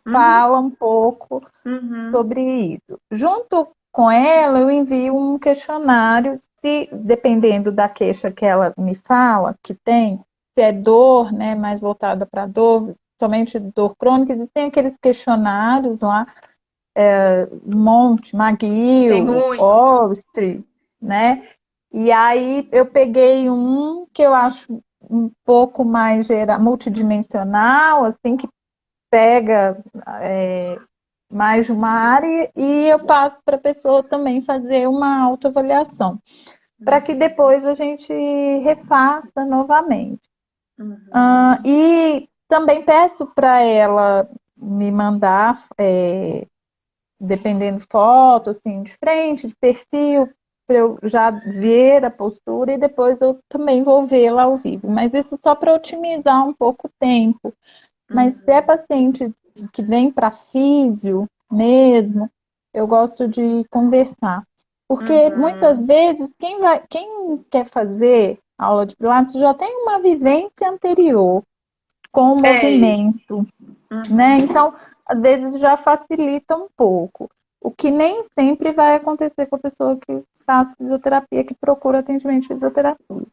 Uhum, fala um pouco uhum. sobre isso. Junto com ela, eu envio um questionário, se dependendo da queixa que ela me fala que tem, se é dor, né, mais voltada para dor, principalmente dor crônica, existem aqueles questionários lá, Monte, Tem McGill, muitos. Street, né? E aí eu peguei um que eu acho um pouco mais multidimensional, assim, que pega mais de uma área, e eu passo para a pessoa também fazer uma autoavaliação, para que depois a gente refaça novamente. E também peço para ela me mandar, dependendo, foto, assim, de frente, de perfil, para eu já ver a postura e depois eu também vou vê-la ao vivo. Mas isso só para otimizar um pouco o tempo. Mas se é paciente que vem para físio mesmo, eu gosto de conversar. Porque muitas vezes quem quer fazer aula de Pilates já tem uma vivência anterior com o movimento, né? Então, às vezes já facilita um pouco. O que nem sempre vai acontecer com a pessoa que faz fisioterapia, que procura atendimento de fisioterapia.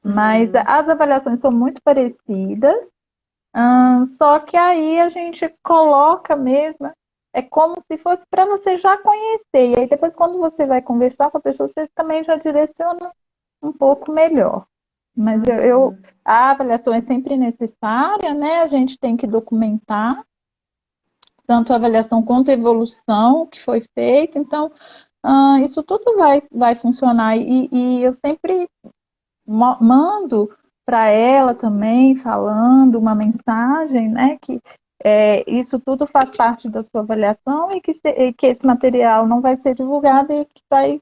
Mas as avaliações são muito parecidas, só que aí a gente coloca mesmo, é como se fosse para você já conhecer. E aí depois, quando você vai conversar com a pessoa, você também já direciona um pouco melhor. Mas a avaliação é sempre necessária, né? A gente tem que documentar tanto a avaliação quanto a evolução que foi feita. Então, isso tudo vai funcionar. E eu sempre mando para ela também, falando uma mensagem, né? Que isso tudo faz parte da sua avaliação e que esse material não vai ser divulgado e que vai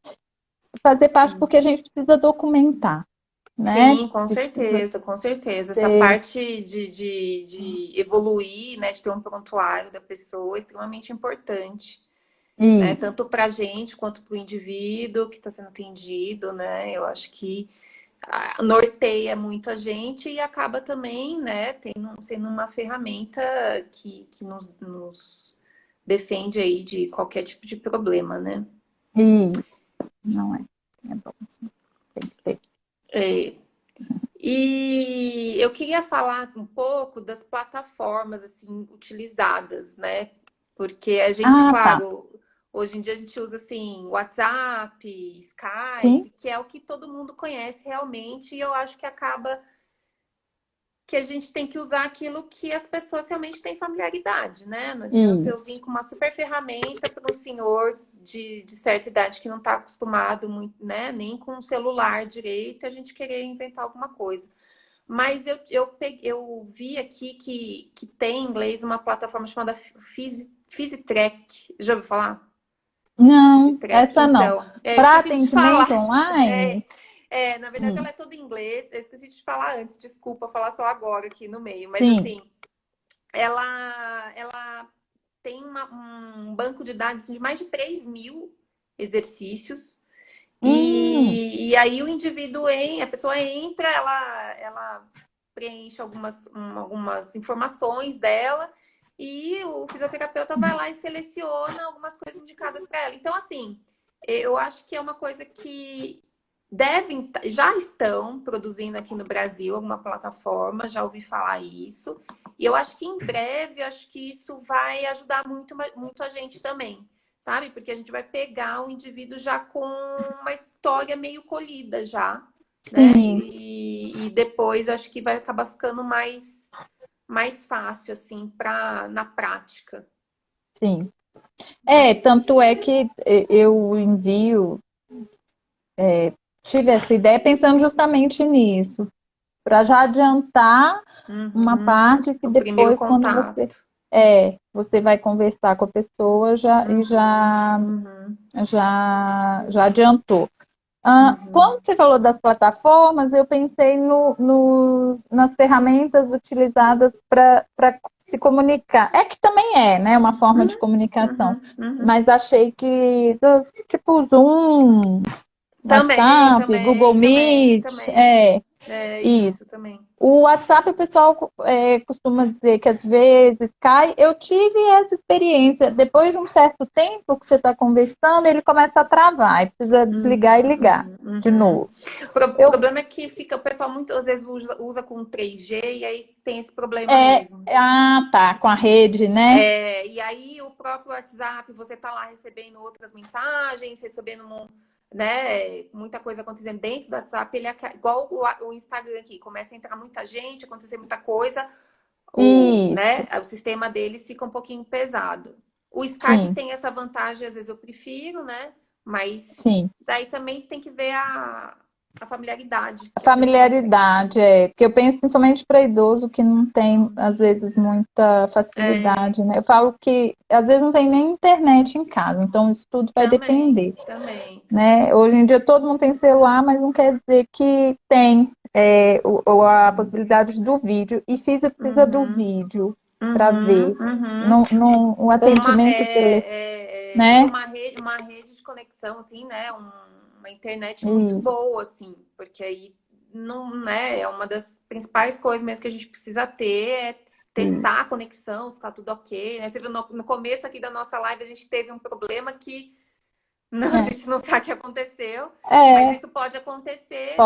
fazer parte porque a gente precisa documentar. Né? Sim, com certeza, com certeza. Essa parte de evoluir, né, de ter um prontuário da pessoa é extremamente importante, né? Tanto para a gente quanto para o indivíduo que está sendo atendido, né? Eu acho que norteia muito a gente e acaba também, né, sendo uma ferramenta que nos defende aí de qualquer tipo de problema, né? Isso, não é. É bom. Tem que ter. E eu queria falar um pouco das plataformas assim utilizadas, né? Porque a gente, claro, hoje em dia a gente usa assim WhatsApp, Skype, que é o que todo mundo conhece realmente, e eu acho que acaba que a gente tem que usar aquilo que as pessoas realmente têm familiaridade, né? Não adianta eu vir com uma super ferramenta para um senhor de certa idade que não está acostumado muito, né? Nem com o celular direito, a gente querer inventar alguma coisa. Mas eu vi aqui que tem em inglês uma plataforma chamada Physitrack. Já ouviu falar? Não, essa não. Para atendimento online? Na verdade, ela é toda em inglês. Eu esqueci de falar antes, desculpa falar só agora aqui no meio. Mas assim, ela tem um banco de dados de mais de 3.000 exercícios. E aí o indivíduo, a pessoa entra, ela preenche algumas informações dela e o fisioterapeuta vai lá e seleciona algumas coisas indicadas para ela. Então, assim, eu acho que é uma coisa que já estão produzindo aqui no Brasil alguma plataforma, já ouvi falar isso. E eu acho que em breve, acho que isso vai ajudar muito, muito a gente também, sabe? Porque a gente vai pegar o indivíduo já com uma história meio colhida já, né? E depois acho que vai acabar ficando mais fácil, assim, na prática. Sim. Tanto é que eu envio, tive essa ideia pensando justamente nisso, para já adiantar uma parte que depois, quando você vai conversar com a pessoa e já adiantou. Quando você falou das plataformas, eu pensei nas ferramentas utilizadas para se comunicar. É que também né, uma forma de comunicação. Mas achei que, tipo Zoom, WhatsApp, Google Meet, isso também. O WhatsApp, o pessoal costuma dizer que às vezes cai. Eu tive essa experiência. Depois de um certo tempo que você está conversando, ele começa a travar. Aí precisa desligar e ligar. de novo. O problema é que fica, o pessoal muitas vezes usa com 3G e aí tem esse problema mesmo. Tá, com a rede, né? E aí o próprio WhatsApp, você tá lá recebendo outras mensagens, recebendo né, muita coisa acontecendo dentro do WhatsApp, ele é igual o Instagram aqui, começa a entrar muita gente, acontecer muita coisa, né, o sistema deles fica um pouquinho pesado. O Skype tem essa vantagem, às vezes eu prefiro, né? Mas daí também tem que ver a familiaridade. A familiaridade, porque eu penso principalmente para idoso que não tem, às vezes, muita facilidade, né? Eu falo que, às vezes, não tem nem internet em casa, então isso tudo vai depender. Né? Hoje em dia todo mundo tem celular, mas não quer dizer que tem a possibilidade do vídeo, e precisa do vídeo para ver. O atendimento né? Uma rede de conexão, assim, né? Uma internet muito boa, assim, porque aí não, né? É uma das principais coisas mesmo que a gente precisa ter, é testar a conexão, se tá tudo ok, né? Você viu no começo aqui da nossa live, a gente teve um problema que a gente não sabe o que aconteceu, mas isso pode acontecer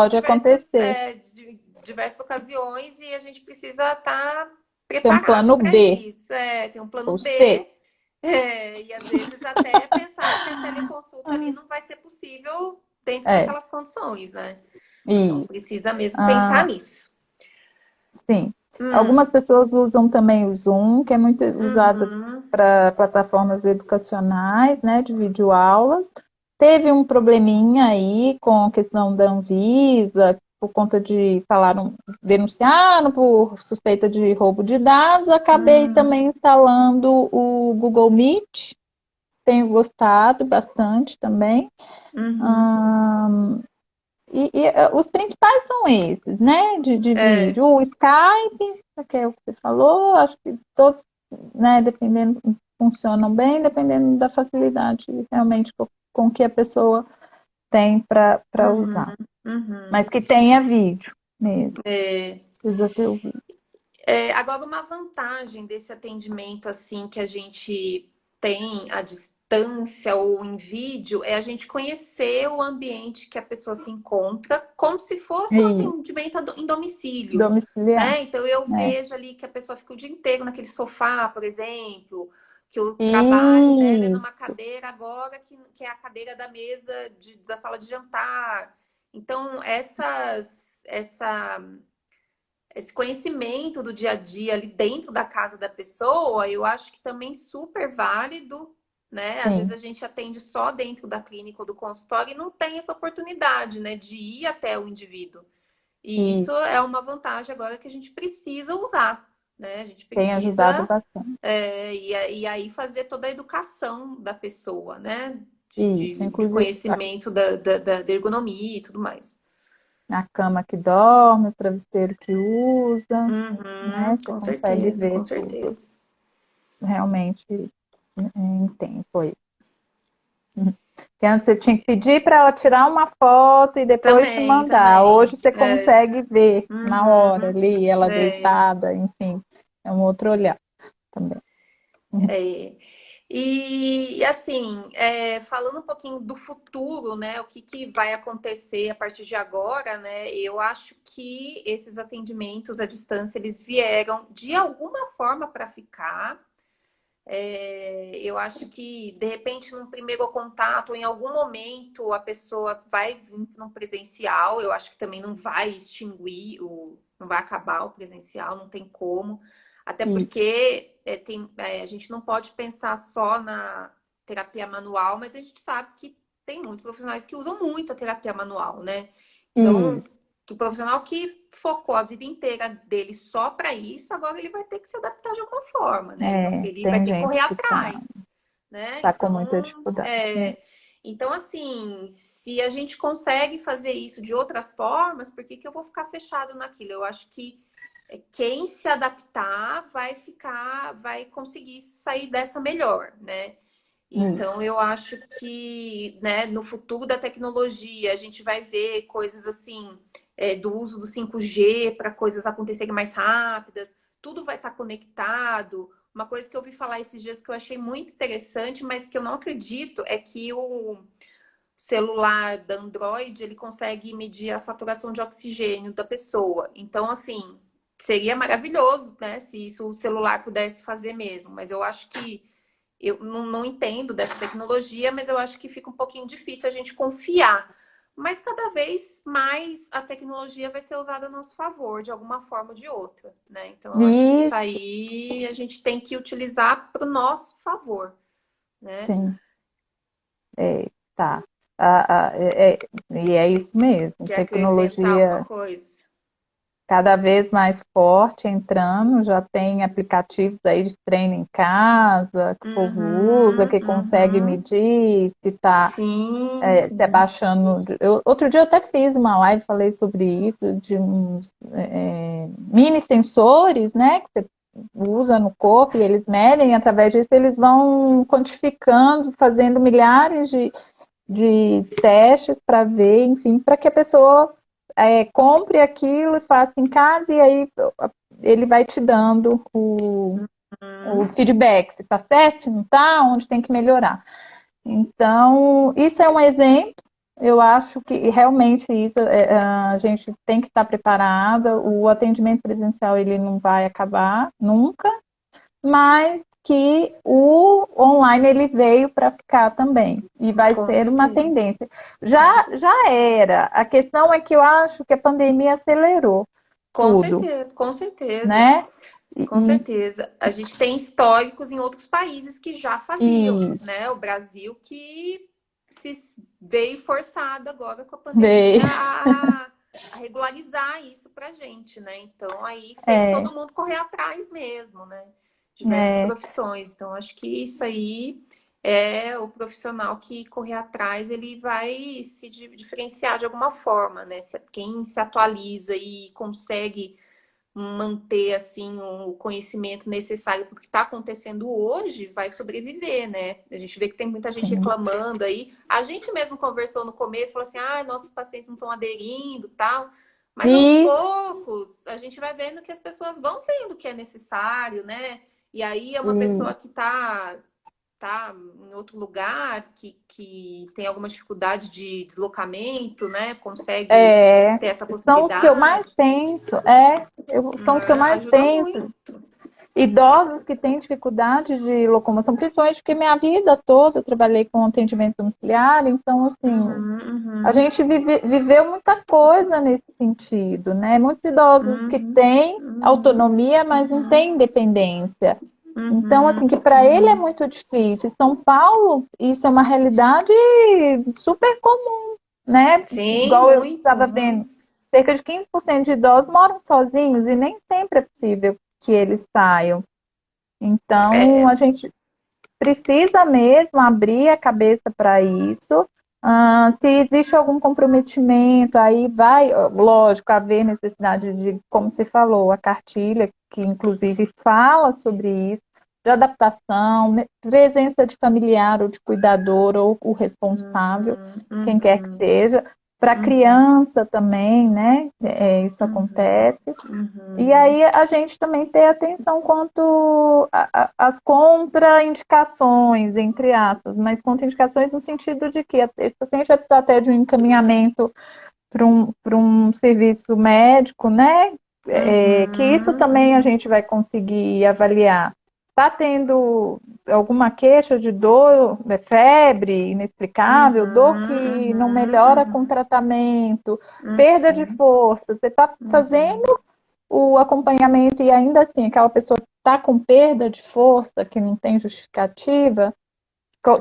em diversas ocasiões e a gente precisa estar preparado para isso. Tem um plano B. E às vezes até pensar que a teleconsulta ali não vai ser possível dentro daquelas condições, né? Então precisa mesmo pensar nisso. Sim. Algumas pessoas usam também o Zoom, que é muito usado para plataformas educacionais, né, de videoaulas. Teve um probleminha aí com a questão da Anvisa, por conta de denunciaram por suspeita de roubo de dados. Acabei também instalando o Google Meet, tenho gostado bastante também. Os principais são esses, né, de vídeo. O Skype, que é o que você falou, acho que todos, né, dependendo, funcionam bem, dependendo da facilidade realmente com que a pessoa tem para usar. Mas que tenha vídeo mesmo. Precisa ter o vídeo. Agora, uma vantagem desse atendimento assim que a gente tem à distância ou em vídeo é a gente conhecer o ambiente que a pessoa se encontra, como se fosse um atendimento em domicílio. Domiciliar. Né? Então eu vejo ali que a pessoa fica o dia inteiro naquele sofá, por exemplo, que o trabalho dela é numa cadeira agora que é a cadeira da mesa da sala de jantar. Então, esse conhecimento do dia a dia ali dentro da casa da pessoa, eu acho que também super válido, né? Às vezes a gente atende só dentro da clínica ou do consultório e não tem essa oportunidade, né, de ir até o indivíduo. E isso é uma vantagem agora que a gente precisa usar, né? A gente precisa, tem ajudado bastante. E aí fazer toda a educação da pessoa, né? De conhecimento da ergonomia e tudo mais. A cama que dorme, o travesseiro que usa, né? Você consegue ver com certeza. Tudo realmente em tempo aí. Porque antes você tinha que pedir para ela tirar uma foto e depois te mandar. Hoje você consegue ver na hora ali, ela deitada, enfim. É um outro olhar também. E assim, falando um pouquinho do futuro, né? O que vai acontecer a partir de agora, né? Eu acho que esses atendimentos à distância, eles vieram de alguma forma para ficar. Eu acho que, de repente, num primeiro contato, em algum momento, a pessoa vai vir para um presencial. Eu acho que também não vai extinguir, não vai acabar o presencial, não tem como. Até porque a gente não pode pensar só na terapia manual, mas a gente sabe que tem muitos profissionais que usam muito a terapia manual, né? Então, o profissional que focou a vida inteira dele só para isso, agora ele vai ter que se adaptar de alguma forma, né? Ele vai ter que correr atrás, né? Tá com muita dificuldade. Então, assim, se a gente consegue fazer isso de outras formas, por que eu vou ficar fechado naquilo? Eu acho que quem se adaptar vai conseguir sair dessa melhor, né? Então, eu acho que, né, no futuro da tecnologia, a gente vai ver coisas assim, do uso do 5G para coisas acontecerem mais rápidas, tudo vai estar conectado. Uma coisa que eu ouvi falar esses dias que eu achei muito interessante, mas que eu não acredito, é que celular da Android, ele consegue medir a saturação de oxigênio da pessoa. Então, assim, seria maravilhoso, né, se isso o celular pudesse fazer mesmo. Mas eu acho que eu não entendo dessa tecnologia, mas eu acho que fica um pouquinho difícil a gente confiar. Mas cada vez mais a tecnologia vai ser usada a nosso favor, de alguma forma ou de outra, né? Então, eu acho que isso Isso, aí a gente tem que utilizar para o nosso favor, né? sim, tá. E é isso mesmo. Quer acrescentar alguma Tecnologia coisa? cada vez mais forte entrando, já tem aplicativos aí de treino em casa que o povo usa, Uhum, que consegue uhum. medir, se está Sim, se sim. abaixando. Outro dia eu até fiz uma live, falei sobre isso, de uns mini sensores, né, que você usa no corpo e eles medem, através disso eles vão quantificando, fazendo milhares de testes para ver, enfim, para que a pessoa compre aquilo e faça em casa e aí ele vai te dando o Uhum. feedback, se está certo, se não está, onde tem que melhorar. Então, isso é um exemplo. Eu acho que realmente isso a gente tem que estar preparada. O atendimento presencial ele não vai acabar nunca, mas que o online ele veio para ficar também e vai Com ser uma certeza. tendência. Já era. A questão é que eu acho que a pandemia acelerou Com tudo, certeza, com certeza. né? Com certeza. A gente tem históricos em outros países que já faziam, Isso né? O Brasil que se veio forçado agora com a veio. pandemia a regularizar isso pra gente, né? Então aí fez É, todo mundo correr atrás mesmo, né? Diversas é, profissões. Então acho que isso aí é o profissional que correr atrás, ele vai se diferenciar de alguma forma, né? Quem se atualiza e consegue manter assim o conhecimento necessário para o que está acontecendo hoje, vai sobreviver, né? A gente vê que tem muita gente sim. reclamando aí. A gente mesmo conversou no começo, falou assim: ah, nossos pacientes não estão aderindo, tal. Mas aos Isso, poucos a gente vai vendo que as pessoas vão vendo que é necessário, né? E aí é uma pessoa isso. que tá em outro lugar, que tem alguma dificuldade de deslocamento, né? Consegue É, ter essa são os que eu mais possibilidade. penso, são os que eu É, mais ajuda penso. muito. Idosos que têm dificuldade de locomoção, principalmente porque minha vida toda eu trabalhei com atendimento domiciliar, então, assim, Uhum, a uhum, gente viveu muita coisa nesse sentido, né? Muitos idosos que uhum, têm uhum, autonomia, mas não uhum, têm independência. Então, uhum, assim, que para ele é uhum. muito difícil. São Paulo, isso é uma realidade super comum, né? Sim, Igual eu muito, estava vendo, muito. cerca de 15% de idosos moram sozinhos e nem sempre é possível que eles saiam. Então, É. a gente precisa mesmo abrir a cabeça para isso. Se existe algum comprometimento, aí vai, lógico, haver necessidade de, como você falou, a cartilha, que inclusive fala sobre isso, de adaptação, presença de familiar ou de cuidador ou o responsável, Uhum, quem quer que uhum, seja. Para uhum, criança também, né? Isso uhum, acontece. E uhum. aí a gente também ter atenção quanto às contraindicações, entre aspas, mas contraindicações no sentido de que esse paciente vai precisar até de um encaminhamento para um serviço médico, né? Que isso Uhum, também a gente vai conseguir avaliar. Está tendo alguma queixa de dor, febre inexplicável, dor que não melhora com uhum, tratamento, uhum, perda de uhum, força. Você está fazendo uhum. o acompanhamento e ainda assim aquela pessoa está com perda de força, que não tem justificativa,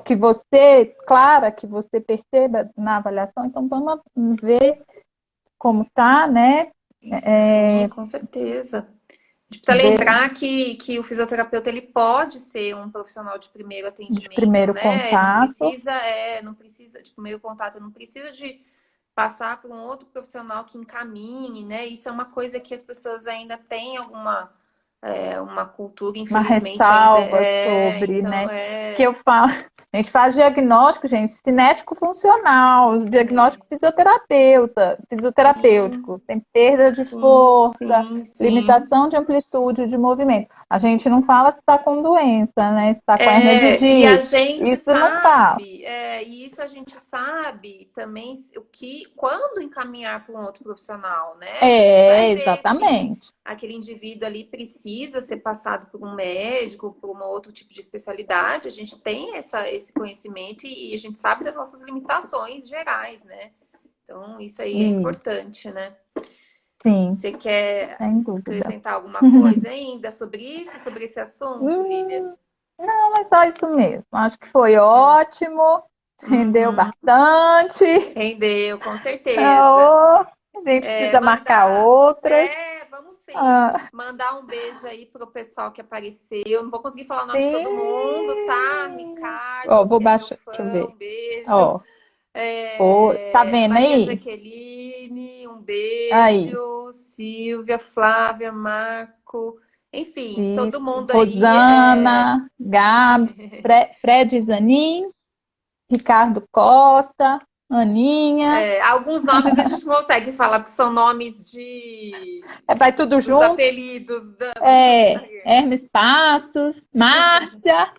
que você, clara, que você perceba na avaliação, então vamos ver como está, né? Sim, É, com certeza. A gente precisa ver lembrar que o fisioterapeuta ele pode ser um profissional de primeiro de atendimento, primeiro né? Não contato, precisa, não precisa de primeiro contato, não precisa de passar por um outro profissional que encaminhe, né? Isso é uma coisa que as pessoas ainda têm uma cultura, uma infelizmente, ainda ressalva sobre, então né? Que eu falo. A gente faz diagnóstico, gente, cinético funcional, diagnóstico Sim, fisioterapêutico, tem perda de sim, força, sim, sim. limitação de amplitude de movimento. A gente não fala se está com doença, né? Se está com hernia de E a disco. gente Isso não fala. sabe, e isso a gente sabe também quando encaminhar para um outro profissional, né? Porque a gente vai É, ver se exatamente. aquele indivíduo ali precisa ser passado por um médico, por um outro tipo de especialidade. A gente tem esse conhecimento e a gente sabe das nossas limitações gerais, né? Então, isso aí é Isso, importante, né? sim, Você quer sem dúvida. acrescentar alguma coisa ainda sobre isso, sobre esse assunto, Lília? Hum, não, é só isso mesmo. Acho que foi É. ótimo, rendeu Uhum. bastante. Rendeu, com certeza. Oh, a gente precisa marcar Mandar. outras. Vamos sim. Ah, Mandar um beijo aí pro pessoal que apareceu. Eu não vou conseguir falar o nome de todo mundo, tá? sim. Ó, Ricardo, vou que é meu baixar, deixa eu fã, ver. um beijo. Ó, tá vendo Maria aí? Jaqueline, um Aí. beijo. Silvia, Flávia, Marco. Enfim, todo Isso. mundo aí. Rosana, Gabi, Fred Zanin, Ricardo Costa, Aninha. Alguns nomes a gente não consegue falar, porque são nomes Vai tudo dos junto. apelidos do É, Instagram. Hermes Passos, Márcia,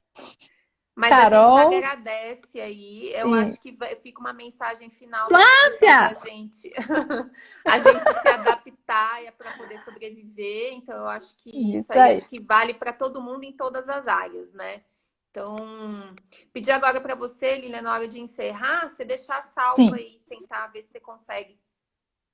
Mas a gente Carol, agradece aí. Eu sim. acho que fica uma mensagem final dessa questão Flávia! da gente, a gente se adaptar para poder sobreviver. Então, eu acho que isso Isso aí aí. acho que vale para todo mundo em todas as áreas, né? Então, pedir agora para você, Lilian, na hora de encerrar, você deixar salvo Sim, aí, tentar ver se você consegue.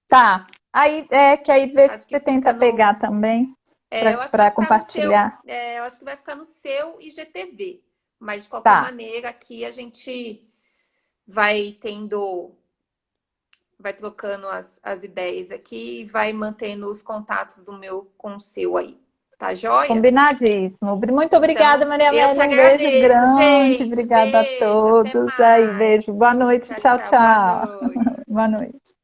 tá. Aí é que aí vê se Acho que você tenta fica pegar também eu acho que vai para ficar no seu, compartilhar. eu acho que vai ficar no seu IGTV. Mas de qualquer Tá. maneira, aqui a gente vai vai trocando as ideias aqui e vai mantendo os contatos do meu com o seu aí. Tá joia? Combinadíssimo. Muito obrigada, Então, Maria eu que Amélia. Um beijo agradeço, grande. gente. Obrigada a Beijo, até todos. Aí, mais. beijo. Boa noite. Tchau, Tchau, tchau. Boa tchau. noite. Boa noite.